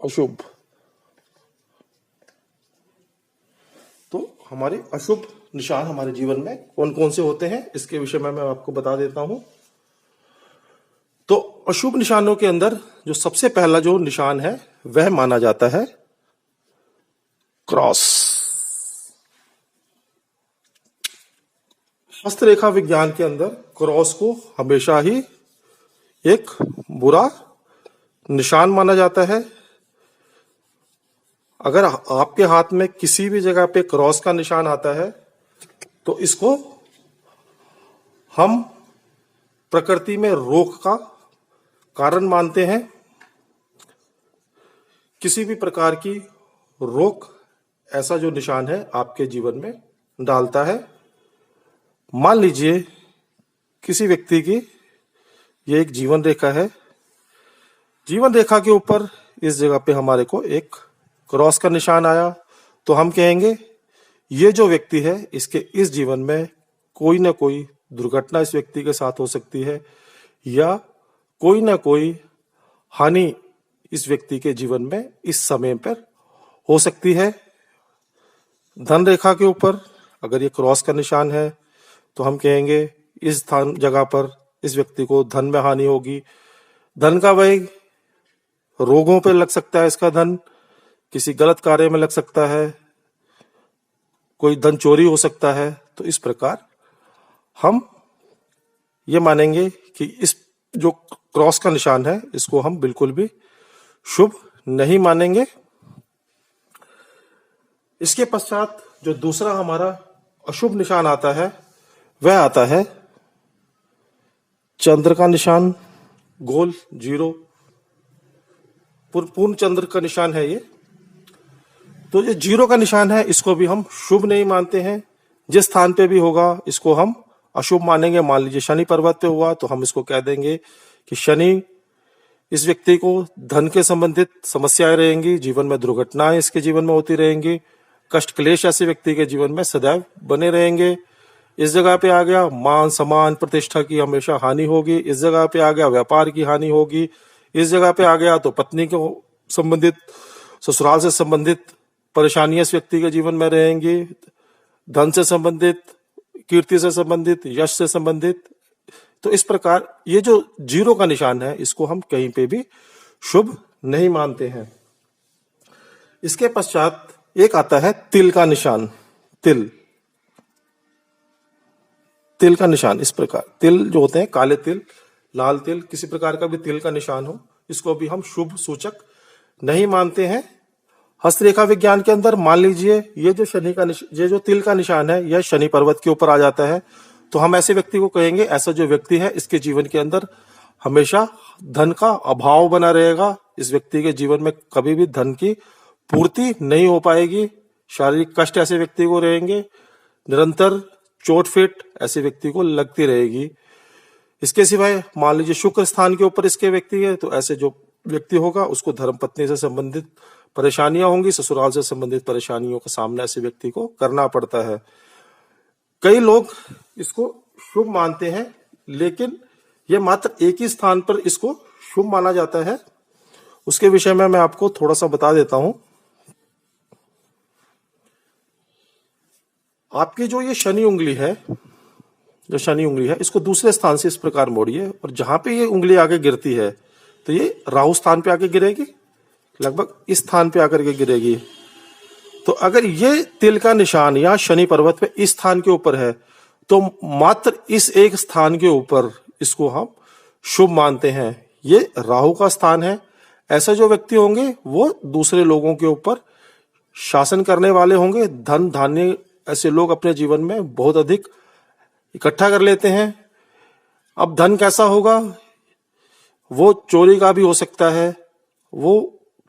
अशुभ। तो हमारे अशुभ निशान हमारे जीवन में कौन कौन से होते हैं इसके विषय में मैं आपको बता देता हूं। तो अशुभ निशानों के अंदर जो सबसे पहला जो निशान है वह माना जाता है क्रॉस। हस्तरेखा विज्ञान के अंदर क्रॉस को हमेशा ही एक बुरा निशान माना जाता है। अगर आपके हाथ में किसी भी जगह पे क्रॉस का निशान आता है तो इसको हम प्रकृति में रोग का कारण मानते हैं। किसी भी प्रकार की रोग ऐसा जो निशान है आपके जीवन में डालता है। मान लीजिए किसी व्यक्ति की ये एक जीवन रेखा है, जीवन रेखा के ऊपर इस जगह पे हमारे को एक क्रॉस का निशान आया तो हम कहेंगे ये जो व्यक्ति है इसके इस जीवन में कोई ना कोई दुर्घटना इस व्यक्ति के साथ हो सकती है या कोई ना कोई हानि इस व्यक्ति के जीवन में इस समय पर हो सकती है। धन रेखा के ऊपर अगर ये क्रॉस का निशान है तो हम कहेंगे इस स्थान जगह पर इस व्यक्ति को धन में हानि होगी। धन का व्यय रोगों पे लग सकता है, इसका धन किसी गलत कार्य में लग सकता है, कोई धन चोरी हो सकता है। तो इस प्रकार हम ये मानेंगे कि इस जो क्रॉस का निशान है इसको हम बिल्कुल भी शुभ नहीं मानेंगे। इसके पश्चात जो दूसरा हमारा अशुभ निशान आता है वह आता है चंद्र का निशान, गोल जीरो, पूर्ण चंद्र का निशान है ये। तो ये जीरो का निशान है इसको भी हम शुभ नहीं मानते हैं। जिस स्थान पे भी होगा इसको हम अशुभ मानेंगे। मान लीजिए शनि पर्वत पे हुआ तो हम इसको कह देंगे कि शनि इस व्यक्ति को धन के संबंधित समस्याएं रहेंगी, जीवन में दुर्घटनाएं इसके जीवन में होती रहेंगी, कष्ट क्लेश ऐसे व्यक्ति के जीवन में सदैव बने रहेंगे। इस जगह पे आ गया मान सम्मान प्रतिष्ठा की हमेशा हानि होगी। इस जगह पे आ गया व्यापार की हानि होगी। इस जगह पे आ गया तो पत्नी को संबंधित ससुराल से संबंधित परेशानियां इस व्यक्ति के जीवन में रहेंगी। धन से संबंधित, कीर्ति से संबंधित, यश से संबंधित। तो इस प्रकार ये जो जीरो का निशान है इसको हम कहीं पे भी शुभ नहीं मानते हैं। इसके पश्चात एक आता है तिल का निशान। तिल का निशान इस प्रकार, तिल जो होते हैं काले तिल, लाल तिल, किसी प्रकार का भी तिल का निशान हो इसको भी हम शुभ सूचक नहीं मानते हैं। हस्तरेखा विज्ञान के अंदर मान लीजिए ये जो शनि का ये जो तिल का निशान है यह शनि पर्वत के ऊपर आ जाता है तो हम ऐसे व्यक्ति को कहेंगे ऐसा जो व्यक्ति है इसके जीवन के अंदर हमेशा धन का अभाव बना रहेगा। इस व्यक्ति के जीवन में कभी भी धन की पूर्ति नहीं हो पाएगी। शारीरिक कष्ट ऐसे व्यक्ति को रहेंगे, निरंतर चोट फेट ऐसे व्यक्ति को लगती रहेगी। इसके सिवाय मान लीजिए शुक्र स्थान के ऊपर इसके व्यक्ति है तो ऐसे जो व्यक्ति होगा उसको धर्म पत्नी से संबंधित परेशानियां होंगी, ससुराल से संबंधित परेशानियों का सामना ऐसे व्यक्ति को करना पड़ता है। कई लोग इसको शुभ मानते हैं लेकिन यह मात्र एक ही स्थान पर इसको शुभ माना जाता है। उसके विषय में मैं आपको थोड़ा सा बता देता हूं। आपकी जो ये शनि उंगली है, इसको दूसरे स्थान से इस प्रकार मोड़िए और जहां पे ये उंगली आगे गिरती है तो ये राहु स्थान पे आके गिरेगी, लगभग इस स्थान पे आकर के गिरेगी। तो अगर ये तिल का निशान या शनि पर्वत पे इस स्थान के ऊपर है तो मात्र इस एक स्थान के ऊपर इसको हम शुभ मानते हैं। ये राहु का स्थान है। ऐसे जो व्यक्ति होंगे वो दूसरे लोगों के ऊपर शासन करने वाले होंगे। धन धान्य ऐसे लोग अपने जीवन में बहुत अधिक इकट्ठा कर लेते हैं। अब धन कैसा होगा, वो चोरी का भी हो सकता है, वो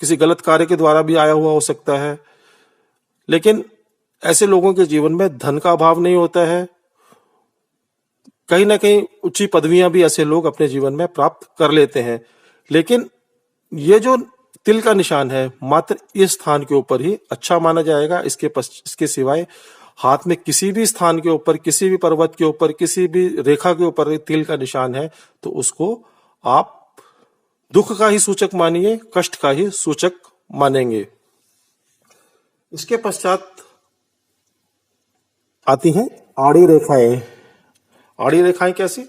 किसी गलत कार्य के द्वारा भी आया हुआ हो सकता है। लेकिन ऐसे लोगों के जीवन में धन का अभाव नहीं होता है। कहीं ना कहीं ऊंची पदवियां भी ऐसे लोग अपने जीवन में प्राप्त कर लेते हैं। लेकिन ये जो तिल का निशान है मात्र इस स्थान के ऊपर ही अच्छा माना जाएगा। इसके सिवाय हाथ में किसी भी स्थान के ऊपर, किसी भी पर्वत के ऊपर, किसी भी रेखा के ऊपर तिल का निशान है तो उसको आप दुख का ही सूचक मानिए, कष्ट का ही सूचक मानेंगे। इसके पश्चात आती हैं आड़ी रेखाएं। आड़ी रेखाएं कैसी?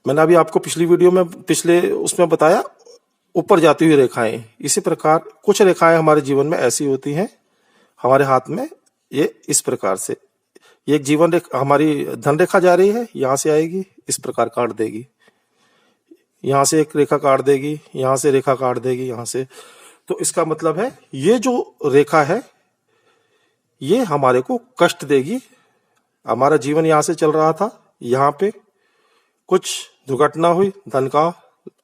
मैंने अभी आपको पिछली वीडियो में पिछले उसमें बताया, ऊपर जाती हुई रेखाएं। इसी प्रकार कुछ रेखाएं हमारे जीवन में ऐसी होती हैं, हमारे हाथ में ये इस प्रकार से, ये एक जीवन रेखा, हमारी धन रेखा जा रही है, यहां से आएगी, इस प्रकार काट देगी, यहां से एक रेखा काट देगी, यहां से रेखा काट देगी, यहां से। तो इसका मतलब है ये जो रेखा है ये हमारे को कष्ट देगी। हमारा जीवन यहां से चल रहा था, यहां पे कुछ दुर्घटना हुई, धन का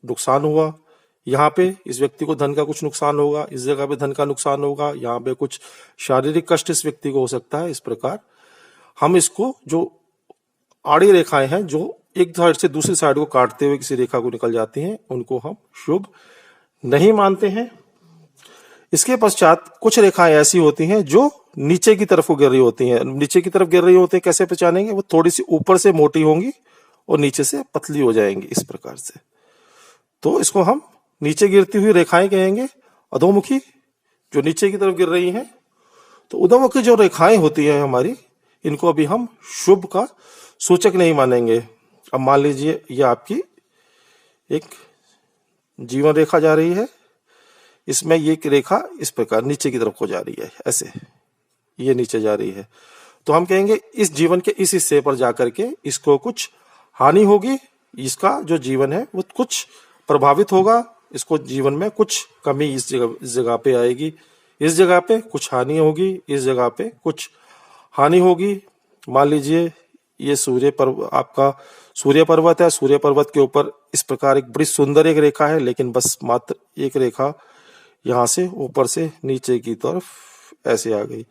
नुकसान हुआ, यहाँ पे इस व्यक्ति को धन का कुछ नुकसान होगा, इस जगह पे धन का नुकसान होगा, यहाँ पे कुछ शारीरिक कष्ट इस व्यक्ति को हो सकता है। इस प्रकार हम इसको, जो आड़ी रेखाएं हैं जो एक साइड से दूसरी साइड को काटते हुए किसी रेखा को निकल जाती हैं, उनको हम शुभ नहीं मानते हैं। इसके पश्चात कुछ रेखाएं ऐसी होती हैं जो नीचे की तरफ को गिर रही होती हैं। नीचे की तरफ गिर रही होती हैं, कैसे पहचानेंगे? वो थोड़ी सी ऊपर से मोटी होंगी और नीचे से पतली हो जाएंगी, इस प्रकार से। तो इसको हम नीचे गिरती हुई रेखाएं कहेंगे। अधोमुखी जो नीचे की तरफ गिर रही हैं, तो अधोमुखी जो रेखाएं होती है हमारी, इनको अभी हम शुभ का सूचक नहीं मानेंगे। अब मान लीजिए ये आपकी एक जीवन रेखा जा रही है, इसमें ये रेखा इस प्रकार नीचे की तरफ को जा रही है, ऐसे ये नीचे जा रही है, तो हम कहेंगे इस जीवन के इस हिस्से पर जाकर के इसको कुछ हानि होगी, इसका जो जीवन है वो कुछ प्रभावित होगा, इसको जीवन में कुछ कमी इस जगह पे आएगी, इस जगह पे कुछ हानि होगी, इस जगह पे कुछ हानि होगी। मान लीजिए ये आपका सूर्य पर्वत है, सूर्य पर्वत के ऊपर इस प्रकार एक बड़ी सुंदर एक रेखा है, लेकिन बस मात्र एक रेखा यहां से ऊपर से नीचे की तरफ ऐसे आ गई,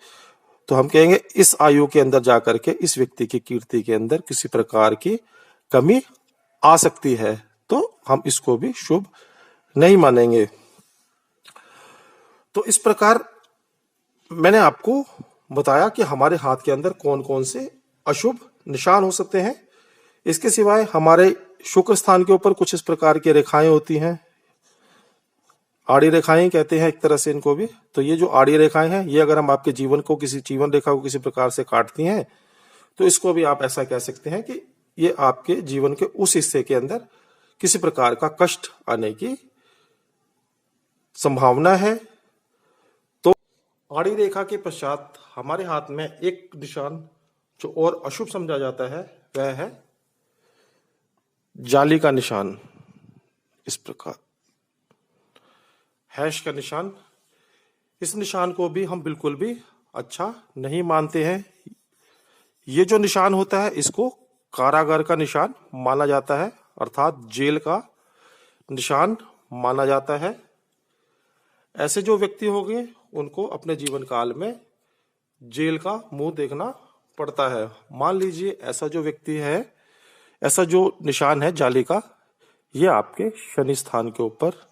तो हम कहेंगे इस आयु के अंदर जाकर के इस व्यक्ति की कीर्ति के अंदर किसी प्रकार की कमी आ सकती है, तो हम इसको भी शुभ नहीं मानेंगे। तो इस प्रकार मैंने आपको बताया कि हमारे हाथ के अंदर कौन कौन से अशुभ निशान हो सकते हैं। इसके सिवाय हमारे शुक्र स्थान के ऊपर कुछ इस प्रकार की रेखाएं होती हैं, आड़ी रेखाएं कहते हैं एक तरह से इनको भी। तो ये जो आड़ी रेखाएं हैं, ये अगर हम आपके जीवन रेखा को किसी प्रकार से काटती हैं, तो इसको भी आप ऐसा कह सकते हैं कि ये आपके जीवन के उस हिस्से के अंदर किसी प्रकार का कष्ट आने की संभावना है। तो आड़ी रेखा के पश्चात हमारे हाथ में एक निशान जो और अशुभ समझा जाता है, वह है जाली का निशान। इस प्रकार हैश का निशान, इस निशान को भी हम बिल्कुल भी अच्छा नहीं मानते हैं। ये जो निशान होता है इसको कारागार का निशान माना जाता है, अर्थात जेल का निशान माना जाता है। ऐसे जो व्यक्ति होंगे उनको अपने जीवन काल में जेल का मुंह देखना पड़ता है। मान लीजिए ऐसा जो व्यक्ति है, ऐसा जो निशान है जाली का, ये आपके शनि स्थान के ऊपर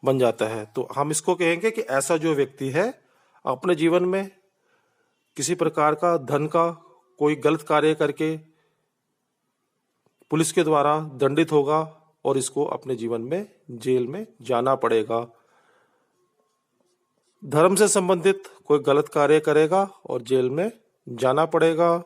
बन जाता है, तो हम इसको कहेंगे कि ऐसा जो व्यक्ति है अपने जीवन में किसी प्रकार का धन का कोई गलत कार्य करके पुलिस के द्वारा दंडित होगा और इसको अपने जीवन में जेल में जाना पड़ेगा। धर्म से संबंधित कोई गलत कार्य करेगा और जेल में जाना पड़ेगा।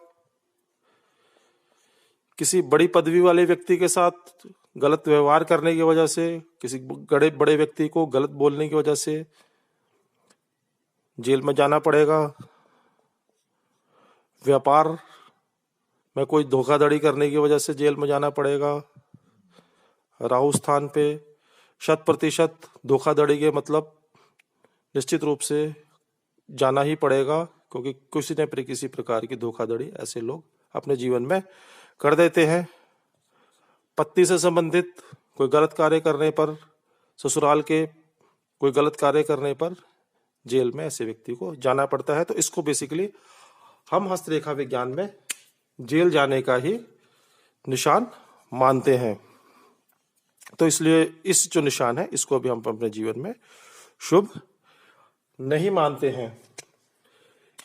किसी बड़ी पदवी वाले व्यक्ति के साथ गलत व्यवहार करने की वजह से, किसी बड़े व्यक्ति को गलत बोलने की वजह से जेल में जाना पड़ेगा। व्यापार में कोई धोखाधड़ी करने की वजह से जेल में जाना पड़ेगा। राहु स्थान पे 100% धोखाधड़ी के मतलब निश्चित रूप से जाना ही पड़ेगा, क्योंकि किसी न किसी प्रकार की धोखाधड़ी ऐसे लोग अपने जीवन में कर देते हैं। पत्नी से संबंधित कोई गलत कार्य करने पर, ससुराल के कोई गलत कार्य करने पर जेल में ऐसे व्यक्ति को जाना पड़ता है। तो इसको बेसिकली हम हस्तरेखा विज्ञान में जेल जाने का ही निशान मानते हैं। तो इसलिए इस जो निशान है इसको भी हम अपने जीवन में शुभ नहीं मानते हैं।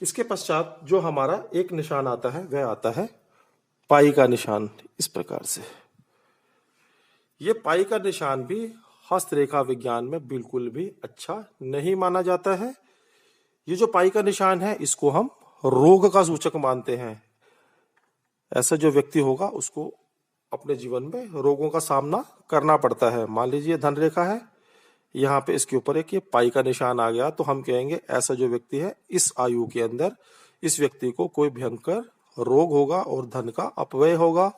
इसके पश्चात जो हमारा एक निशान आता है वह आता है पाई का निशान। इस प्रकार से ये पाई का निशान भी हस्तरेखा विज्ञान में बिल्कुल भी अच्छा नहीं माना जाता है। ये जो पाई का निशान है इसको हम रोग का सूचक मानते हैं। ऐसा जो व्यक्ति होगा उसको अपने जीवन में रोगों का सामना करना पड़ता है। मान लीजिए धन रेखा है, यहाँ पे इसके ऊपर एक ये पाई का निशान आ गया, तो हम कहेंगे ऐसा जो व्यक्ति है इस आयु के अंदर इस व्यक्ति को कोई भयंकर रोग होगा और धन का अपव्यय होगा।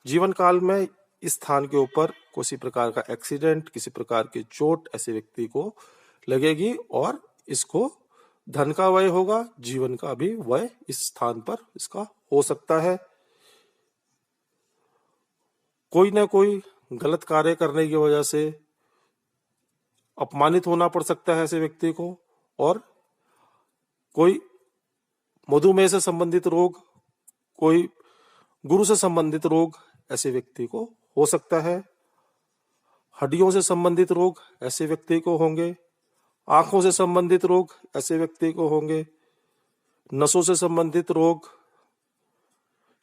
जीवन काल में इस स्थान के ऊपर किसी प्रकार का एक्सीडेंट, किसी प्रकार की चोट ऐसे व्यक्ति को लगेगी और इसको धन का व्यय होगा, जीवन का भी व्यय इस स्थान पर इसका हो सकता है। कोई ना कोई गलत कार्य करने की वजह से अपमानित होना पड़ सकता है ऐसे व्यक्ति को, और कोई मधुमेह से संबंधित रोग, कोई गुरु से संबंधित रोग ऐसे व्यक्ति को हो सकता है। हड्डियों से संबंधित रोग ऐसे व्यक्ति को होंगे, आंखों से संबंधित रोग ऐसे व्यक्ति को होंगे, नसों से संबंधित रोग,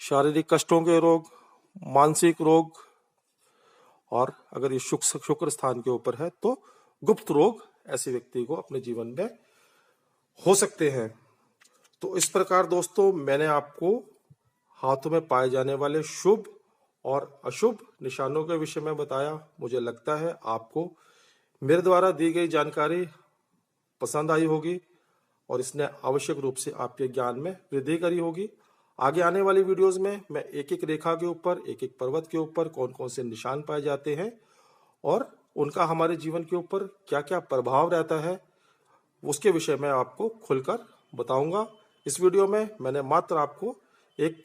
शारीरिक कष्टों के रोग, मानसिक रोग, और अगर ये शुक्र स्थान के ऊपर है तो गुप्त रोग ऐसे व्यक्ति को अपने जीवन में हो सकते हैं। तो इस प्रकार दोस्तों मैंने आपको हाथों में पाए जाने वाले शुभ और अशुभ निशानों के विषय में बताया। मुझे लगता है आपको मेरे द्वारा दी गई जानकारी पसंद आई होगी और इसने आवश्यक रूप से आपके ज्ञान में वृद्धि करी होगी। आगे आने वाली वीडियोस में मैं एक एक रेखा के ऊपर, एक एक पर्वत के ऊपर कौन कौन से निशान पाए जाते हैं और उनका हमारे जीवन के ऊपर क्या क्या प्रभाव रहता है उसके विषय में आपको खुलकर बताऊंगा। इस वीडियो में मैंने मात्र आपको एक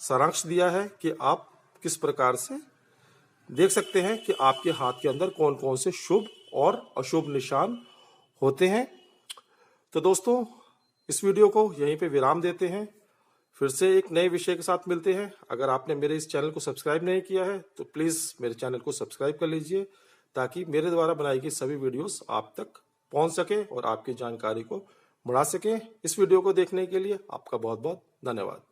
सारांश दिया है कि आप किस प्रकार से देख सकते हैं कि आपके हाथ के अंदर कौन कौन से शुभ और अशुभ निशान होते हैं। तो दोस्तों इस वीडियो को यहीं पे विराम देते हैं, फिर से एक नए विषय के साथ मिलते हैं। अगर आपने मेरे इस चैनल को सब्सक्राइब नहीं किया है तो प्लीज मेरे चैनल को सब्सक्राइब कर लीजिए ताकि मेरे द्वारा बनाई गई सभी वीडियोस आप तक पहुंच सके और आपकी जानकारी को बढ़ा सके। इस वीडियो को देखने के लिए आपका बहुत बहुत धन्यवाद।